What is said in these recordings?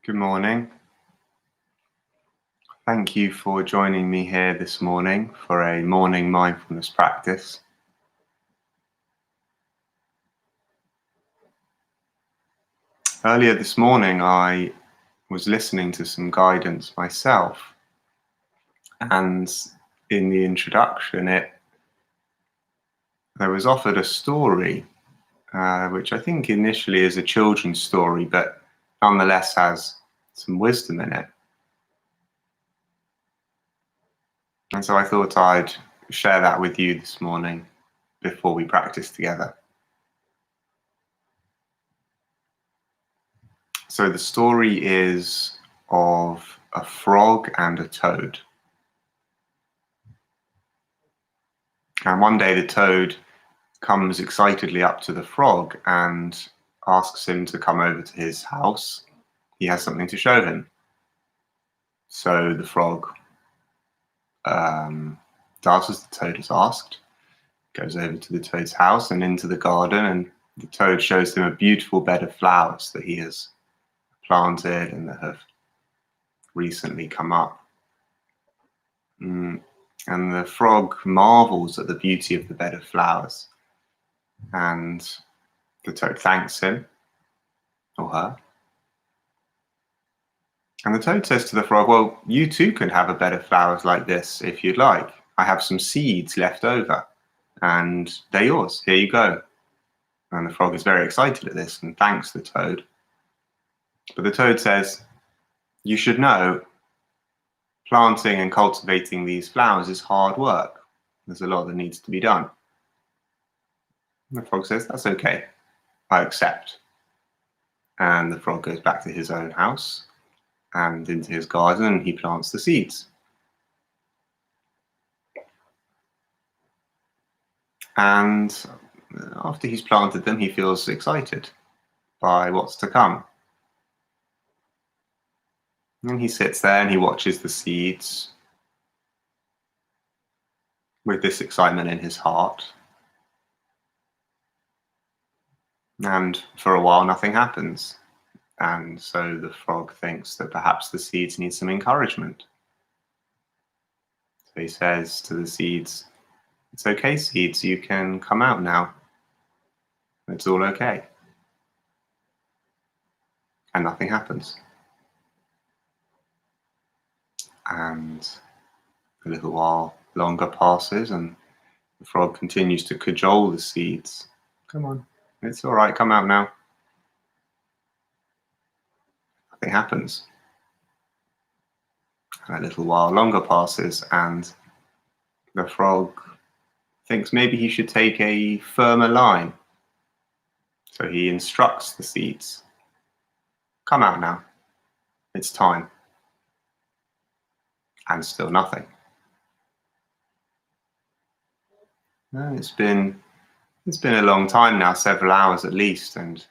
Good morning. Thank you for joining me here this morning for a morning mindfulness practice. Earlier this morning, I was listening to some guidance myself, and in the introduction, there was offered a story, which I think initially is a children's story, but nonetheless has some wisdom in it. And so I thought I'd share that with you this morning before we practice together. So the story is of a frog and a toad. And one day the toad comes excitedly up to the frog and asks him to come over to his house. He has something to show him. So the frog does as the toad has asked, goes over to the toad's house and into the garden, and the toad shows him a beautiful bed of flowers that he has planted and that have recently come up. And the frog marvels at the beauty of the bed of flowers, and the toad thanks him or her. And the toad says to the frog, "Well, you too can have a bed of flowers like this if you'd like. I have some seeds left over and they're yours. Here you go." And the frog is very excited at this and thanks the toad. But the toad says, "You should know, planting and cultivating these flowers is hard work. There's a lot that needs to be done." And the frog says, "That's okay, I accept." And the frog goes back to his own house and into his garden, and he plants the seeds. And after he's planted them, he feels excited by what's to come. And he sits there and he watches the seeds with this excitement in his heart. And for a while, nothing happens. And so the frog thinks that perhaps the seeds need some encouragement. So he says to the seeds, "It's okay, seeds, you can come out now. It's all okay." And nothing happens. And a little while longer passes, and the frog continues to cajole the seeds. "Come on, it's all right, come out now." Nothing happens. And a little while longer passes, and the frog thinks maybe he should take a firmer line. So he instructs the seeds, "Come out now, it's time." And still nothing. It's been a long time now, several hours at least, and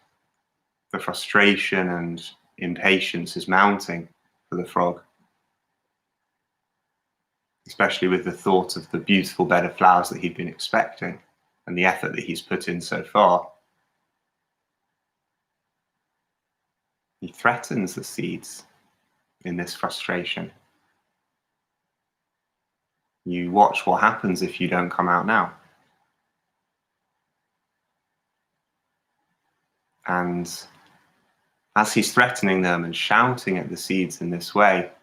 the frustration and impatience is mounting for the frog, especially with the thought of the beautiful bed of flowers that he'd been expecting and the effort that he's put in so far. He threatens the seeds in this frustration. "You watch what happens if you don't come out now." And as he's threatening them and shouting at the seeds in this way,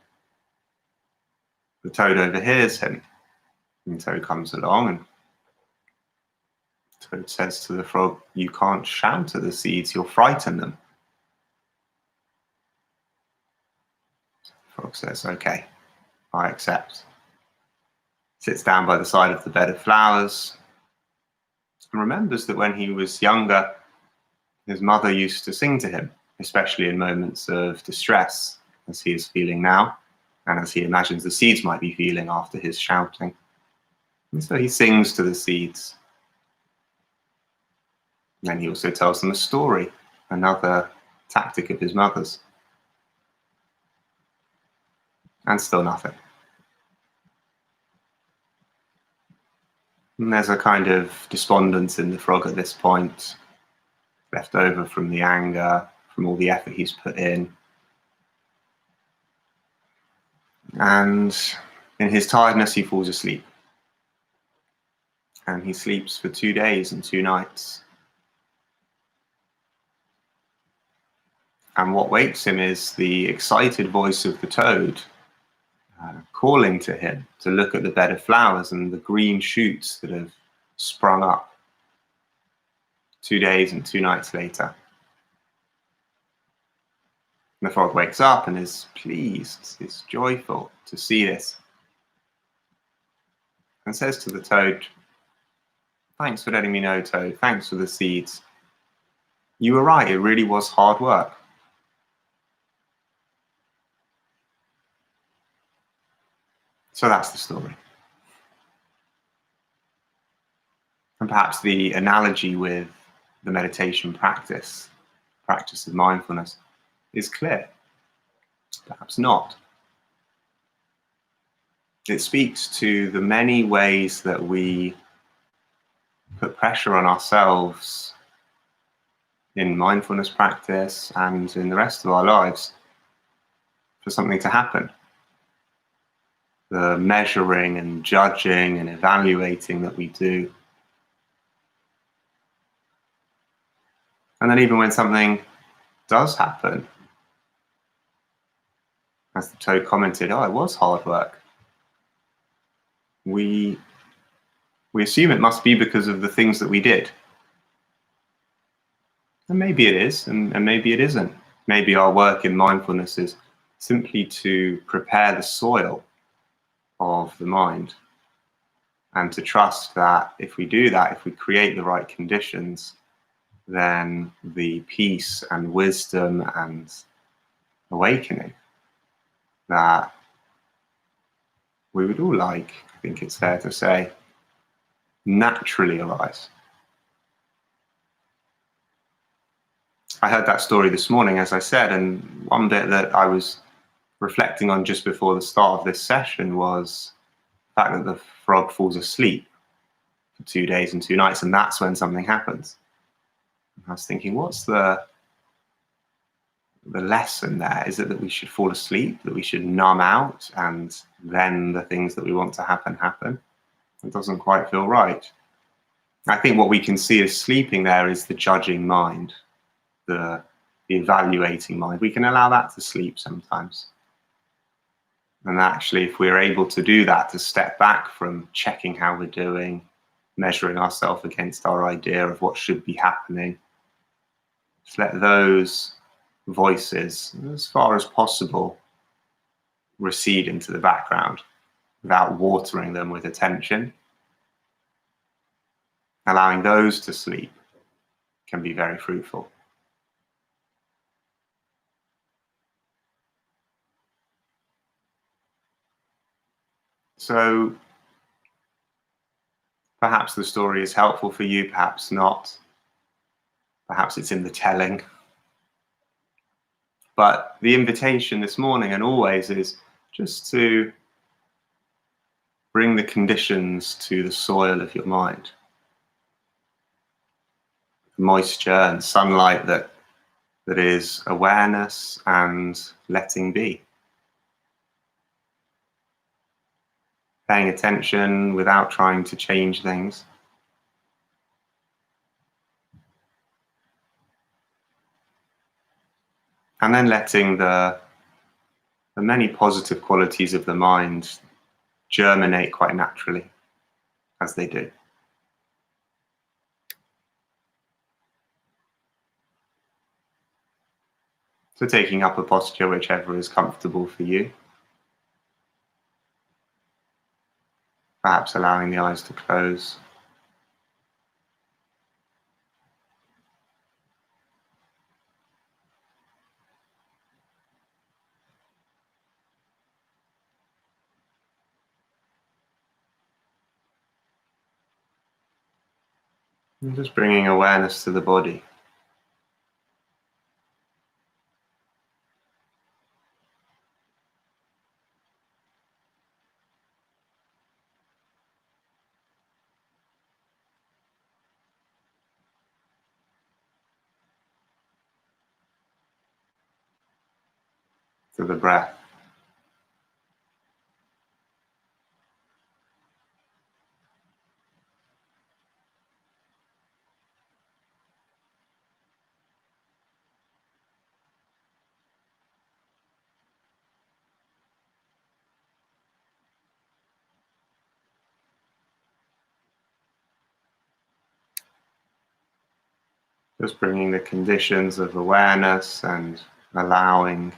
the toad overhears him. And the toad comes along, and the toad says to the frog, "You can't shout at the seeds, you'll frighten them." The frog says, "Okay, I accept." Sits down by the side of the bed of flowers and remembers that when he was younger, his mother used to sing to him, especially in moments of distress, as he is feeling now, and as he imagines the seeds might be feeling after his shouting. And so he sings to the seeds. And then he also tells them a story, another tactic of his mother's. And still nothing. And there's a kind of despondence in the frog at this point, left over from the anger, from all the effort he's put in. And in his tiredness, he falls asleep. And he sleeps for 2 days and 2 nights. And what wakes him is the excited voice of the toad calling to him to look at the bed of flowers and the green shoots that have sprung up 2 days and 2 nights later. And the frog wakes up and is pleased, is joyful to see this, and says to the toad, "Thanks for letting me know, Toad. Thanks for the seeds. You were right, it really was hard work." So that's the story. And perhaps the analogy with the meditation practice of mindfulness, is clear. Perhaps not. It speaks to the many ways that we put pressure on ourselves in mindfulness practice and in the rest of our lives for something to happen. The measuring and judging and evaluating that we do. And then even when something does happen, as the toad commented, "Oh, it was hard work," we assume it must be because of the things that we did. And maybe it is, and maybe it isn't. Maybe our work in mindfulness is simply to prepare the soil of the mind, and to trust that if we do that, if we create the right conditions, then the peace and wisdom and awakening that we would all like, I think it's fair to say, naturally arise. I heard that story this morning, as I said, and one bit that I was reflecting on just before the start of this session was the fact that the frog falls asleep for 2 days and 2 nights, and that's when something happens. And I was thinking, what's the lesson there? Is it that we should fall asleep, that we should numb out, and then the things that we want to happen happen? It doesn't quite feel right. I think what we can see as sleeping there is the judging mind, the evaluating mind. We can allow that to sleep sometimes. And actually, if we're able to do that, to step back from checking how we're doing, measuring ourselves against our idea of what should be happening, just let those voices, as far as possible, recede into the background without watering them with attention. Allowing those to sleep can be very fruitful. So perhaps the story is helpful for you, perhaps not. Perhaps it's in the telling. But the invitation this morning and always is just to bring the conditions to the soil of your mind. Moisture and sunlight that is awareness and letting be. Paying attention without trying to change things. And then letting the many positive qualities of the mind germinate quite naturally, as they do. So taking up a posture whichever is comfortable for you. Perhaps allowing the eyes to close. And just bringing awareness to the body. To the breath. Just bringing the conditions of awareness and allowing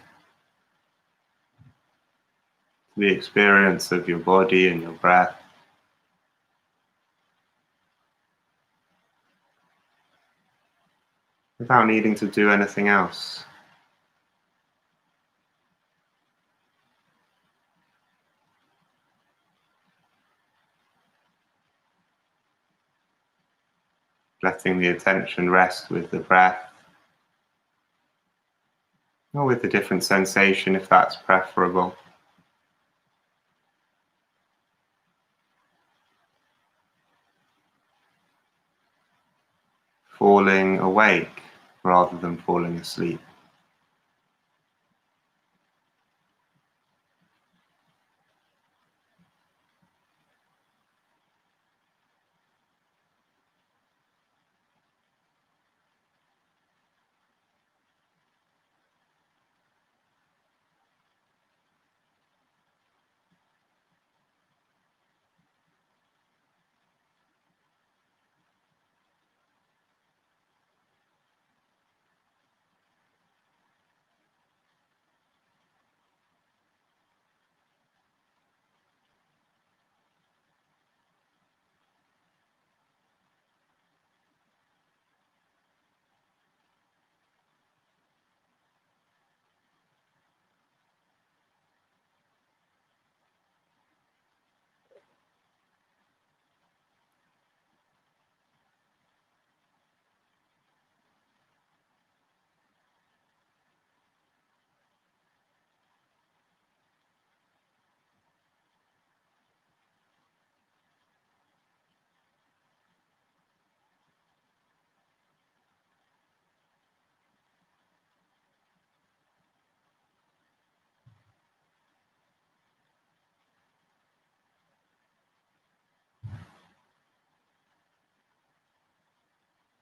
the experience of your body and your breath, without needing to do anything else. Letting the attention rest with the breath, or with a different sensation if that's preferable. Falling awake rather than falling asleep.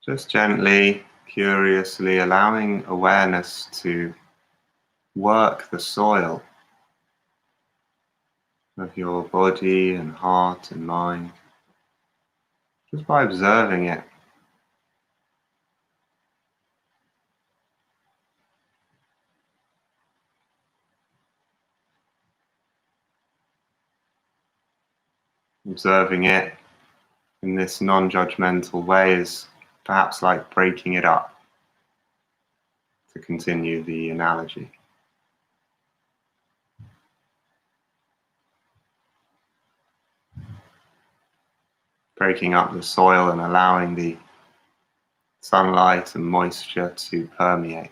Just gently, curiously allowing awareness to work the soil of your body and heart and mind, just by observing it. Observing it in this non-judgmental way is perhaps like breaking it up, to continue the analogy. Breaking up the soil and allowing the sunlight and moisture to permeate.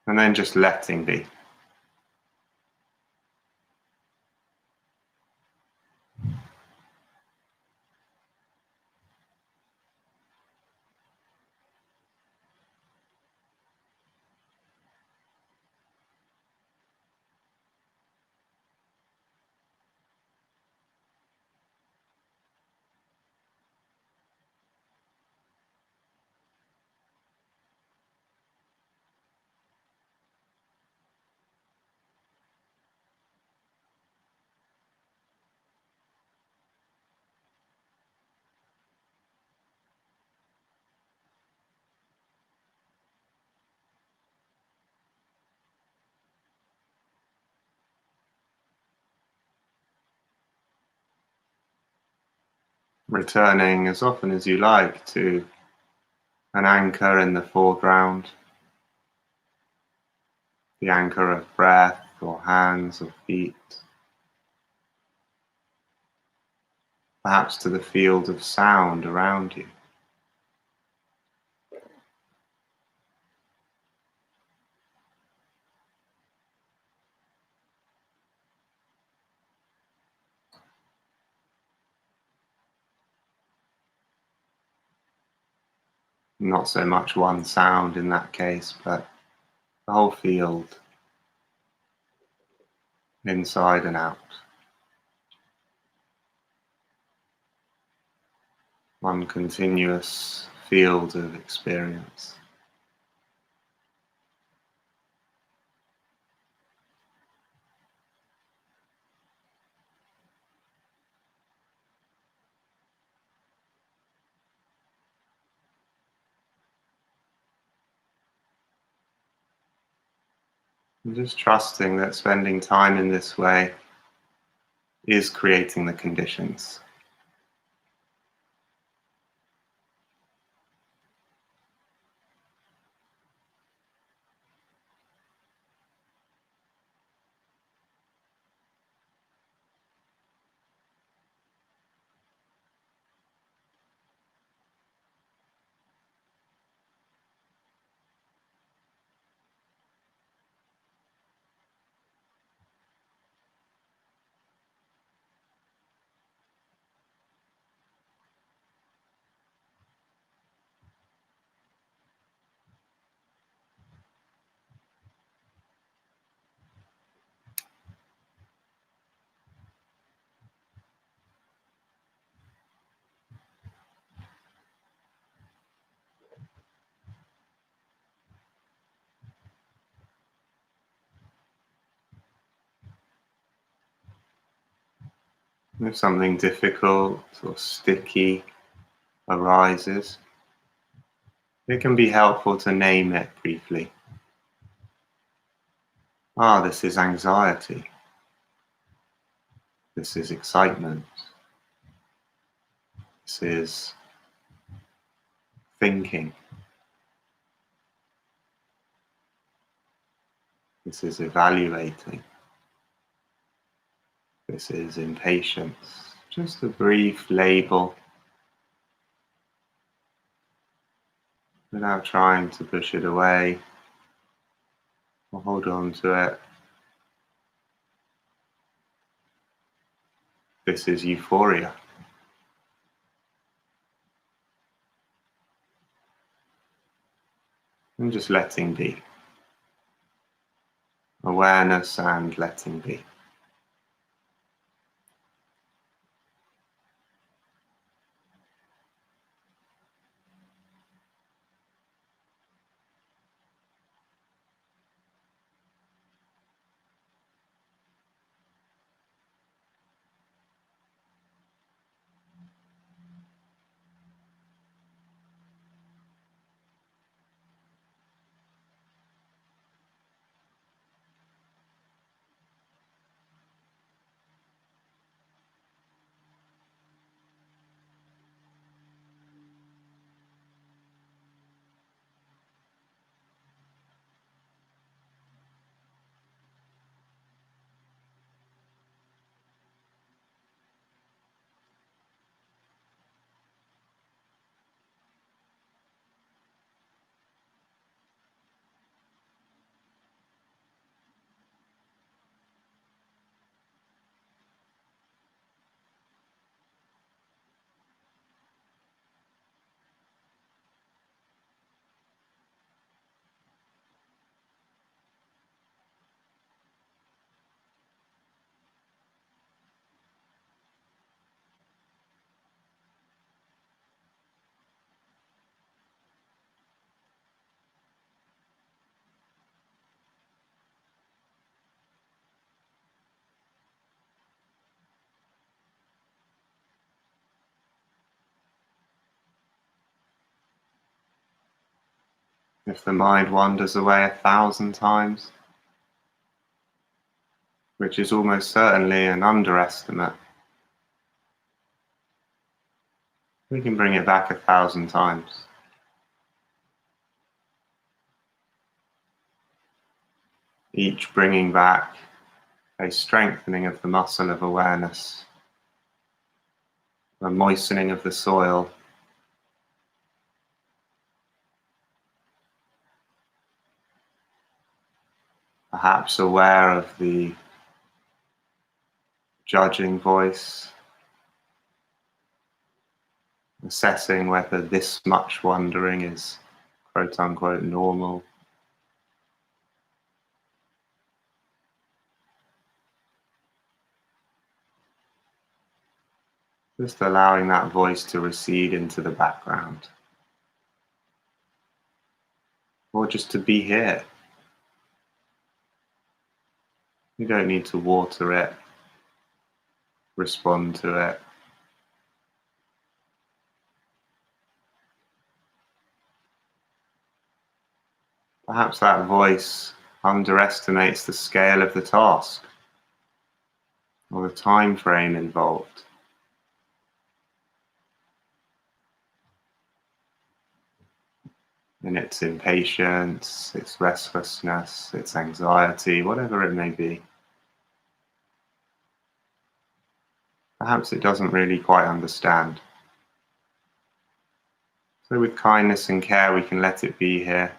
And then just letting be. Returning as often as you like to an anchor in the foreground, the anchor of breath or hands or feet, perhaps to the field of sound around you. Not so much one sound in that case, but the whole field, inside and out. One continuous field of experience. And just trusting that spending time in this way is creating the conditions. If something difficult or sticky arises, it can be helpful to name it briefly. Ah, this is anxiety. This is excitement. This is thinking. This is evaluating. This is impatience. Just a brief label without trying to push it away or hold on to it. This is euphoria. And just letting be. Awareness and letting be. If the mind wanders away 1,000 times, which is almost certainly an underestimate, we can bring it back 1,000 times. Each bringing back a strengthening of the muscle of awareness, a moistening of the soil, perhaps aware of the judging voice, assessing whether this much wandering is quote unquote normal. Just allowing that voice to recede into the background. Or just to be here. You don't need to water it, respond to it. Perhaps that voice underestimates the scale of the task or the time frame involved. In its impatience, its restlessness, its anxiety, whatever it may be. Perhaps it doesn't really quite understand. So with kindness and care, we can let it be here.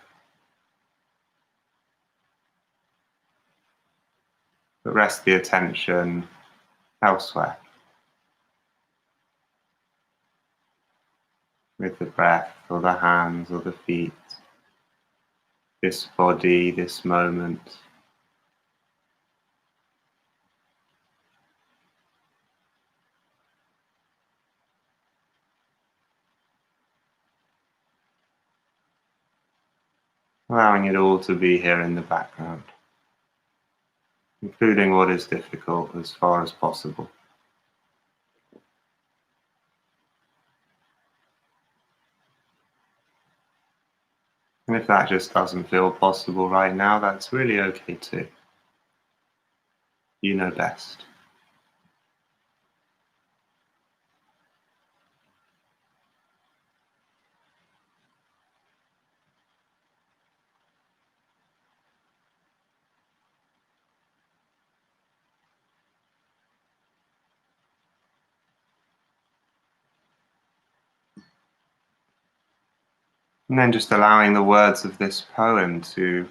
But rest the attention elsewhere. With the breath, or the hands, or the feet. This body, this moment. Allowing it all to be here in the background, including what is difficult as far as possible. And if that just doesn't feel possible right now, that's really okay too. You know best. And then just allowing the words of this poem to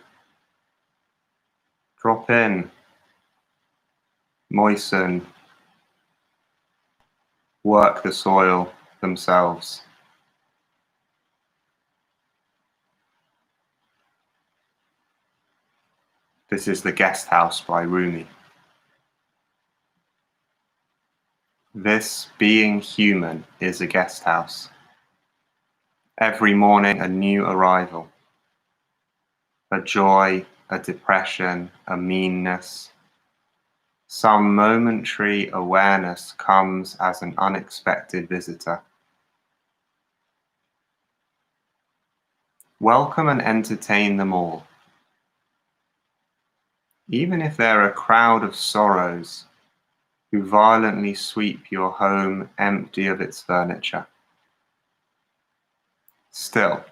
drop in, moisten, work the soil themselves. This is The Guest House by Rumi. This being human is a guest house. Every morning a new arrival. A joy, a depression, a meanness. Some momentary awareness comes as an unexpected visitor. Welcome and entertain them all. Even if they're a crowd of sorrows who violently sweep your home empty of its furniture. Still,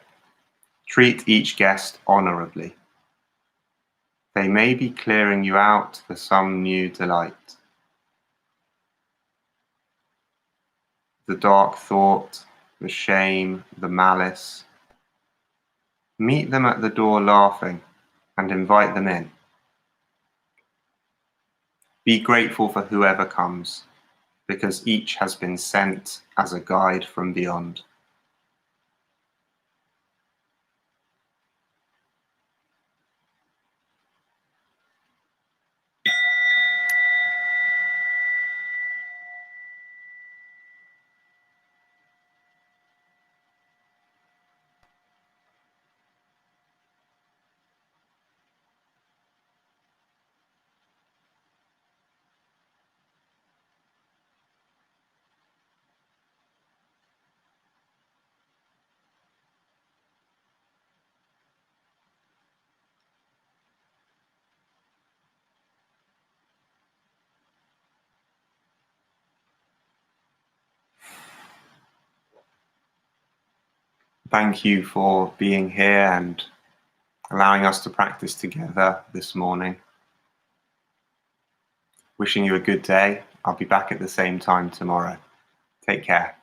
treat each guest honorably. They may be clearing you out for some new delight. The dark thought, the shame, the malice. Meet them at the door laughing and invite them in. Be grateful for whoever comes, because each has been sent as a guide from beyond. Thank you for being here and allowing us to practice together this morning. Wishing you a good day. I'll be back at the same time tomorrow. Take care.